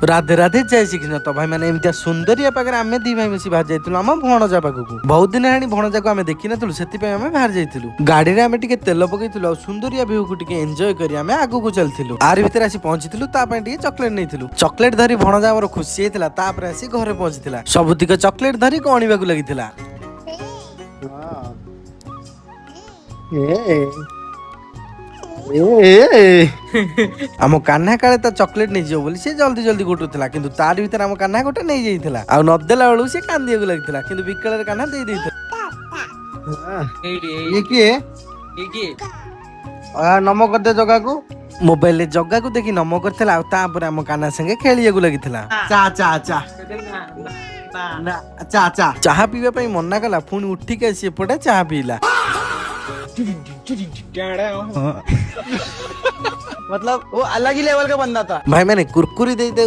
राधे राधे जय श्रीकृष्ण। तो भाई मैंने एमतिया सुंदरिया पाखरे आमे दी भाई मिसी बाहर जाइतुलु आम भणजा पाखकु। बहुत दिन हेलाणी भणजा को आमे देखि नथुलु सेति पय आमे बाहर जाइतुलु। गाड़ी रे आमे टिके तेल पकैतुलु आ सुंदरिया व्यू को टिके एन्जॉय करी आमे आगु को चलथिलु। आर भितर आसी पहुंचितुलु ता पय टिके चॉकलेट नेइथिलु। चॉकलेट धरी भणजा हमर खुशी हेतिला ता पर आसी घरे पहुंचितिला। सबुतिक चॉकलेट धरी कोणीबाकु लागितिला। आम कान्हा काले ता चॉकलेट नहीं जो बोली से जल्दी जल्दी गोटुला किंतु तार भीतर आम कान्हा गोटे नहीं जाइथिला आ नदेला बेलू से कांदिया को लागथिला किंतु बिकल कान्हा दे देथिला। ये किए नमो कर दे जगह को मोबाइल रे जग्गा को देखि नमो करथिला आ ता पर आम कान्हा संगे खेलिया को लागिथिला। चा चा चा चा चा चाहा पीवा पई मना कला पुणी उठी के से पटे चाहा पीला। मतलब वो अलग ही लेवल का बंदा था। भाई मैंने कुरकुरी दे दे